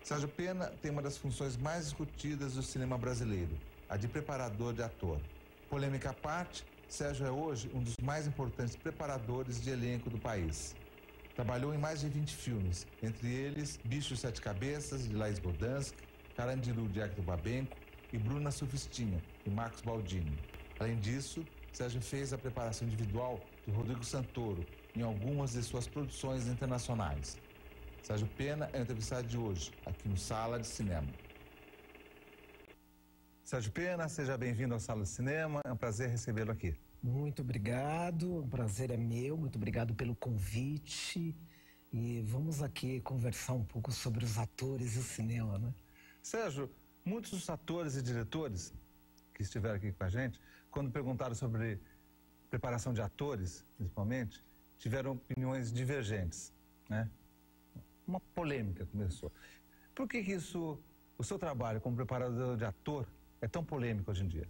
Sérgio Pena tem uma das funções mais discutidas do cinema brasileiro, a de preparador de ator. Polêmica à parte, Sérgio é hoje um dos mais importantes preparadores de elenco do país. Trabalhou em mais de 20 filmes, entre eles Bicho Sete Cabeças, de Laís Bodansky, Carandiru, de Hector Babenco e Bruna Surfistinha, de Marcos Baldini. Além disso, Sérgio fez a preparação individual de Rodrigo Santoro em algumas de suas produções internacionais. Sérgio Pena é o entrevistado de hoje, aqui no Sala de Cinema. Sérgio Pena, seja bem-vindo ao Sala de Cinema, é um prazer recebê-lo aqui. Muito obrigado, o prazer é meu, muito obrigado pelo convite. E vamos aqui conversar um pouco sobre os atores e o cinema, né? Sérgio, muitos dos atores e diretores que estiveram aqui com a gente, quando perguntaram sobre preparação de atores, principalmente, tiveram opiniões divergentes, né? Uma polêmica começou. Por que isso, o seu trabalho como preparador de ator é tão polêmico hoje em dia?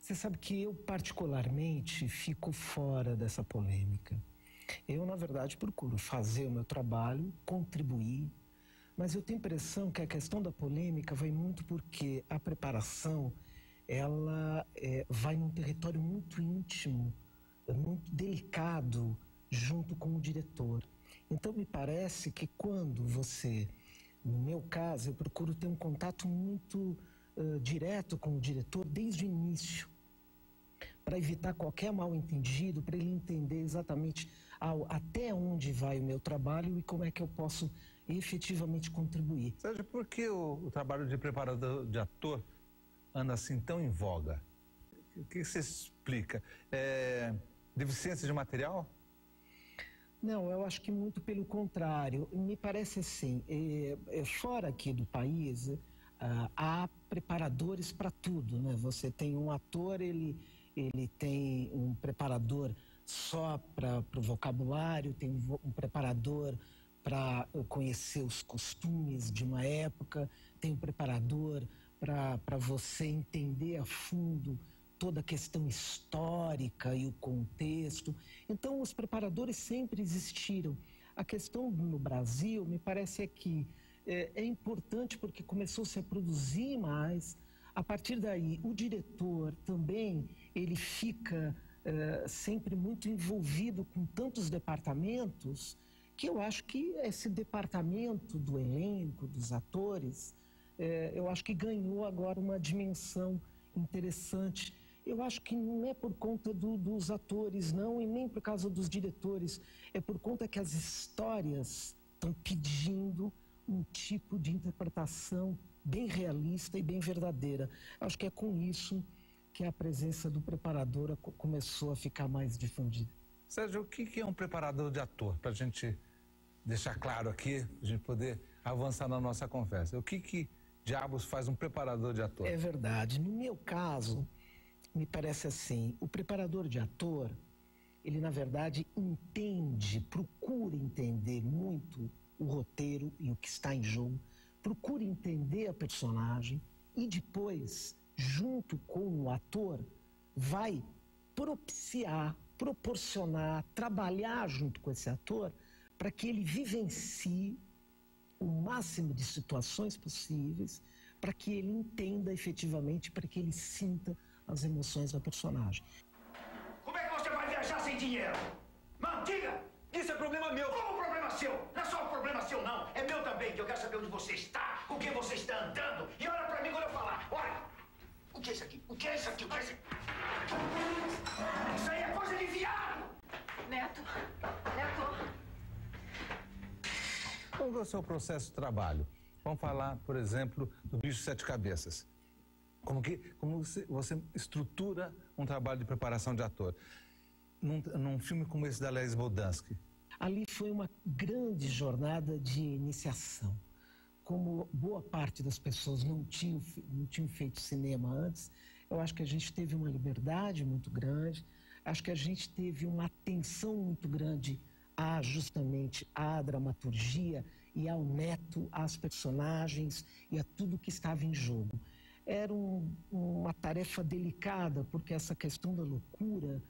Você sabe que eu particularmente fico fora dessa polêmica. Eu, na verdade, procuro fazer o meu trabalho, contribuir, mas eu tenho a impressão que a questão da polêmica vai muito porque a preparação, ela vai num território muito íntimo, muito delicado, junto com o diretor. Então, me parece que quando você, no meu caso, eu procuro ter um contato muito direto com o diretor desde o início, para evitar qualquer mal-entendido, para ele entender exatamente até onde vai o meu trabalho e como é que eu posso efetivamente contribuir. Sérgio, por que o trabalho de preparador de ator anda assim tão em voga? O que você explica? Deficiência de material? Não, eu acho que muito pelo contrário. Me parece assim, fora aqui do país, há preparadores para tudo, né? Você tem um ator, ele tem um preparador só para o vocabulário, tem um preparador para conhecer os costumes de uma época, tem um preparador para você entender a fundo toda a questão histórica e o contexto. Então, os preparadores sempre existiram. A questão no Brasil, me parece que é importante porque começou-se a produzir mais. A partir daí, o diretor também, ele fica sempre muito envolvido com tantos departamentos que eu acho que esse departamento do elenco, dos atores, eu acho que ganhou agora uma dimensão interessante. Eu acho que não é por conta dos atores, não, e nem por causa dos diretores. É por conta que as histórias estão pedindo um tipo de interpretação bem realista e bem verdadeira. Acho que é com isso que a presença do preparador começou a ficar mais difundida. Sérgio, o que é um preparador de ator? Para a gente deixar claro aqui, a gente poder avançar na nossa conversa. O que diabos faz um preparador de ator? É verdade. No meu caso, me parece assim, o preparador de ator, ele na verdade procura entender muito o roteiro e o que está em jogo, procura entender a personagem e depois, junto com o ator, vai proporcionar, trabalhar junto com esse ator para que ele vivencie o máximo de situações possíveis, para que ele entenda efetivamente, para que ele sinta as emoções da personagem. Como é que você vai viajar sem dinheiro? Não, diga! Isso é problema meu! Como problema seu? Não é só um problema seu, não. É meu também, que eu quero saber onde você está, com quem você está andando. E olha pra mim quando eu falar. Olha! O que é isso aqui? O que é isso aqui? O que é isso aqui? Isso aí é coisa de viado! Neto. Qual é o seu processo de trabalho? Vamos falar, por exemplo, do Bicho Sete Cabeças. Como você estrutura um trabalho de preparação de ator? Num filme como esse da Laís Bodansky. Ali foi uma grande jornada de iniciação. Como boa parte das pessoas não tinham feito cinema antes, eu acho que a gente teve uma liberdade muito grande, acho que a gente teve uma atenção muito grande justamente à dramaturgia e ao neto, às personagens e a tudo que estava em jogo. Era uma tarefa delicada, porque essa questão da loucura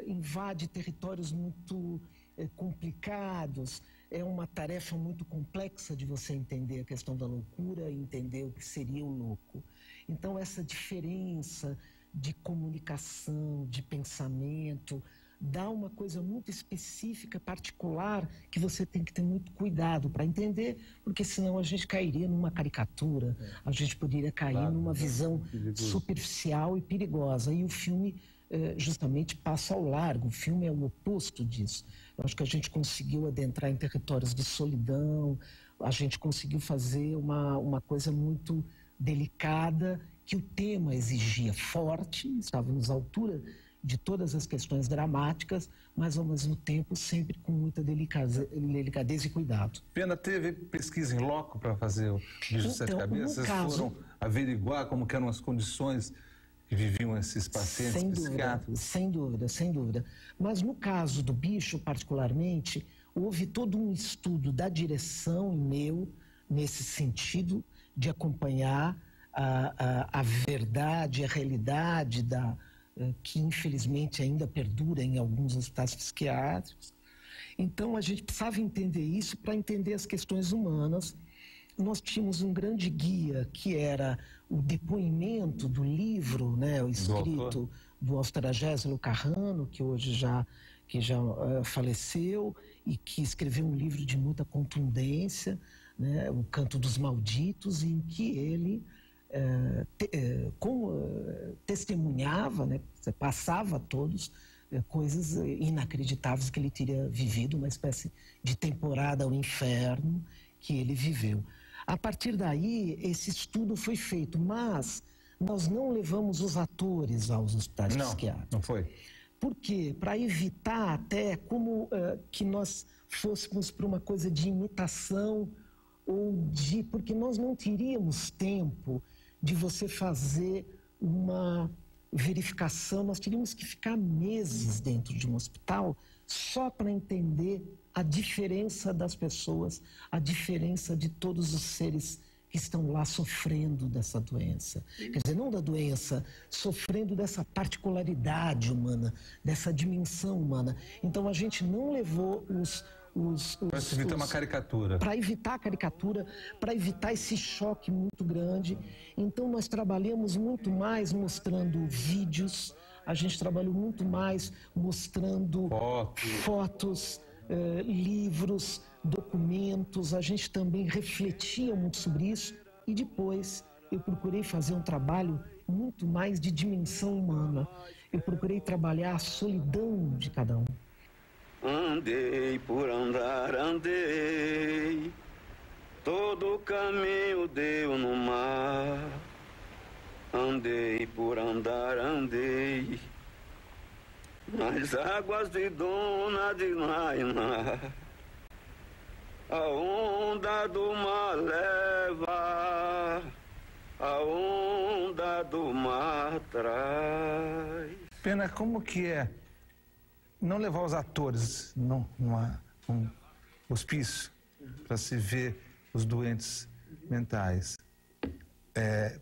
invade territórios muito complicados. É uma tarefa muito complexa de você entender a questão da loucura e entender o que seria o louco. Então, essa diferença de comunicação, de pensamento, dá uma coisa muito específica, particular, que você tem que ter muito cuidado para entender, porque senão a gente cairia numa caricatura, a gente poderia cair numa visão superficial e perigosa. E o filme justamente passa ao largo, o filme é o oposto disso. Eu acho que a gente conseguiu adentrar em territórios de solidão, a gente conseguiu fazer uma coisa muito delicada, que o tema exigia forte, estávamos à altura de todas as questões dramáticas, mas ao mesmo tempo sempre com muita delicadeza e cuidado. Pena, teve pesquisa em loco para fazer o Bicho de Sete Cabeças? Vocês foram averiguar como que eram as condições que viviam esses pacientes psiquiátricos? Sem dúvida, sem dúvida. Mas no caso do Bicho, particularmente, houve todo um estudo da direção e meu, nesse sentido, de acompanhar a verdade, a realidade que infelizmente ainda perdura em alguns hospitais psiquiátricos. Então a gente precisava entender isso para entender as questões humanas. Nós tínhamos um grande guia que era o depoimento do livro, né, o escrito do Austragésilo Carrano, que hoje já faleceu e que escreveu um livro de muita contundência, né, O Canto dos Malditos, em que ele testemunhava, né, passava a todos coisas inacreditáveis que ele teria vivido, uma espécie de temporada ao inferno que ele viveu. A partir daí, esse estudo foi feito, mas nós não levamos os atores aos hospitais psiquiátricos. Não foi? Por quê? Para evitar até que nós fôssemos para uma coisa de imitação porque nós não teríamos tempo de você fazer uma verificação, nós teríamos que ficar meses dentro de um hospital só para entender a diferença das pessoas, a diferença de todos os seres que estão lá sofrendo dessa doença. Quer dizer, não da doença, sofrendo dessa particularidade humana, dessa dimensão humana. Então a gente não levou para evitar uma caricatura. Para evitar a caricatura, para evitar esse choque muito grande. Então nós trabalhamos muito mais mostrando vídeos, a gente trabalhou muito mais mostrando fotos, livros, documentos. A gente também refletia muito sobre isso e depois eu procurei fazer um trabalho muito mais de dimensão humana. Eu procurei trabalhar a solidão de cada um. Andei por andar, andei, todo caminho deu no mar. Andei por andar, andei, nas águas de Dona de Nainá. A onda do mar leva, a onda do mar traz. Pena, como que é não levar os atores num hospício para se ver os doentes mentais,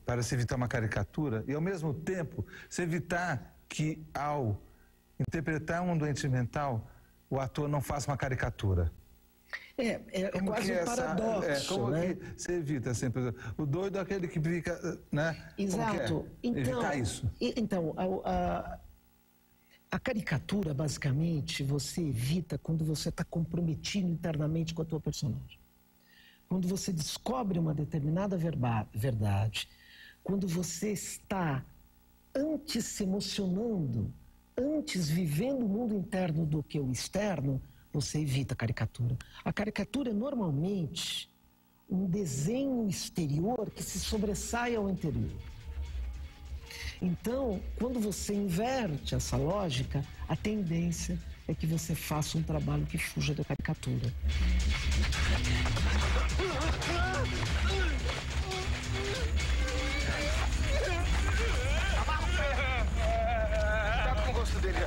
para se evitar uma caricatura e, ao mesmo tempo, se evitar que, ao interpretar um doente mental, o ator não faça uma caricatura? É quase um paradoxo, como né? que você evita sempre? O doido é aquele que fica, né? Exato. Então, evitar isso. Então, a caricatura, basicamente, você evita quando você está comprometido internamente com a tua personagem. Quando você descobre uma determinada verdade, quando você está antes se emocionando, antes vivendo o mundo interno do que o externo, você evita a caricatura. A caricatura é normalmente um desenho exterior que se sobressai ao interior. Então, quando você inverte essa lógica, a tendência é que você faça um trabalho que fuja da caricatura. Tá com o gosto dele.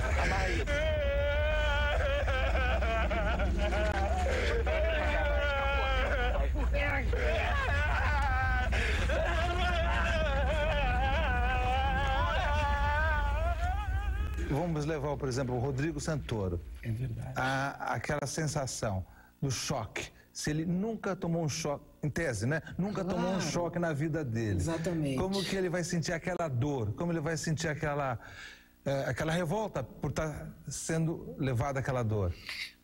vamos levar, por exemplo, o Rodrigo Santoro. É verdade. Aquela sensação do choque. Se ele nunca tomou um choque, em tese, né? Nunca tomou um choque na vida dele. Exatamente. Como que ele vai sentir aquela dor? Como ele vai sentir aquela revolta por estar sendo levado àquela dor?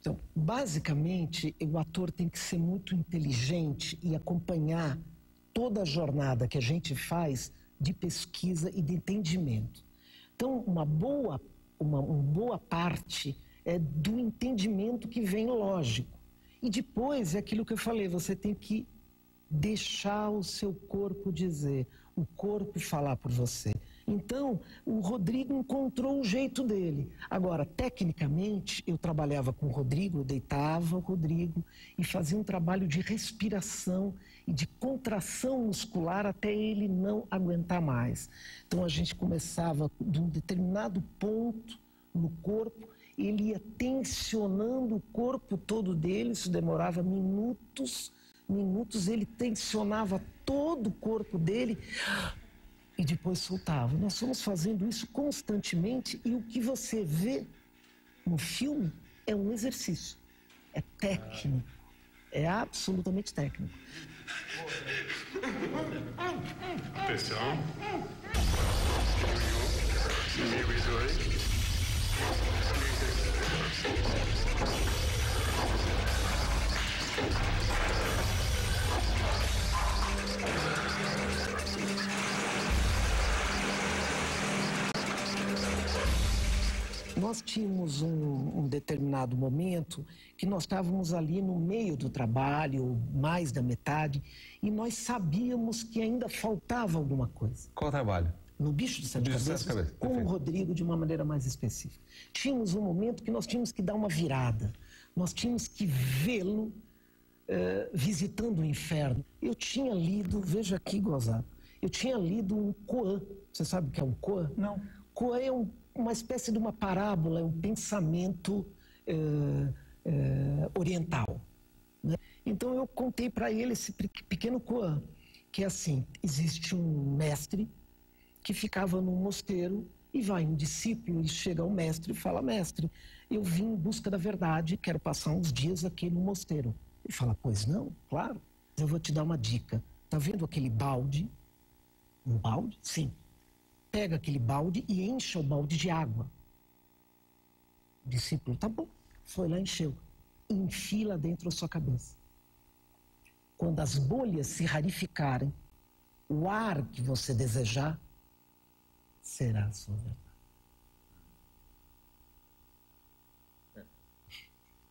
Então, basicamente, o ator tem que ser muito inteligente e acompanhar toda a jornada que a gente faz de pesquisa e de entendimento. Então, uma boa parte é do entendimento que vem lógico. E depois é aquilo que eu falei, você tem que deixar o seu corpo dizer, o corpo falar por você. Então, o Rodrigo encontrou o jeito dele. Agora, tecnicamente, eu trabalhava com o Rodrigo, eu deitava o Rodrigo e fazia um trabalho de respiração e de contração muscular até ele não aguentar mais. Então, a gente começava de um determinado ponto no corpo, ele ia tensionando o corpo todo dele, isso demorava minutos, ele tensionava todo o corpo dele e depois soltava. Nós fomos fazendo isso constantemente e o que você vê no filme é um exercício, é técnico, é absolutamente técnico. Atenção. Níveis 2. Nós tínhamos um determinado momento que nós estávamos ali no meio do trabalho, mais da metade, e nós sabíamos que ainda faltava alguma coisa. Qual trabalho? No Bicho de Sete Cabeças, com o Rodrigo de uma maneira mais específica. Tínhamos um momento que nós tínhamos que dar uma virada. Nós tínhamos que vê-lo visitando o inferno. Eu tinha lido, veja aqui, gozado, eu tinha lido um Koan. Você sabe o que é um Koan? Não. Koan é uma espécie de uma parábola, é um pensamento oriental. Né? Então eu contei para ele esse pequeno Koan, que é assim, existe um mestre que ficava num mosteiro e vai um discípulo e chega ao mestre e fala: mestre, eu vim em busca da verdade, quero passar uns dias aqui no mosteiro. Ele fala: pois não, claro, eu vou te dar uma dica. Tá vendo aquele balde? Um balde? Sim. Pega aquele balde e encha o balde de água. O discípulo: tá bom. Foi lá, encheu. Enfila dentro da sua cabeça. Quando as bolhas se rarificarem, o ar que você desejar será a sua verdade.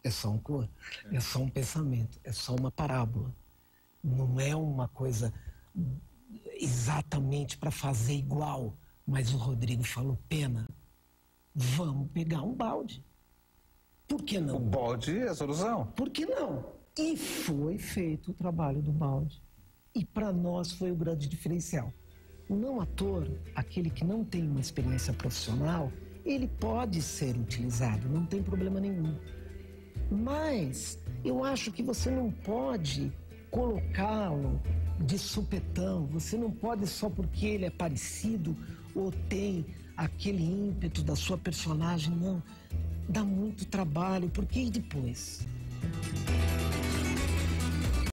É só um cor, é só um pensamento, é só uma parábola. Não é uma coisa exatamente para fazer igual. Mas o Rodrigo falou: pena, vamos pegar um balde. Por que não? O balde é a solução. Por que não? E foi feito o trabalho do balde. E para nós foi o grande diferencial. O não ator, aquele que não tem uma experiência profissional, ele pode ser utilizado, não tem problema nenhum. Mas eu acho que você não pode colocá-lo de supetão, você não pode só porque ele é parecido ou tem aquele ímpeto da sua personagem, não. Dá muito trabalho, porque e depois?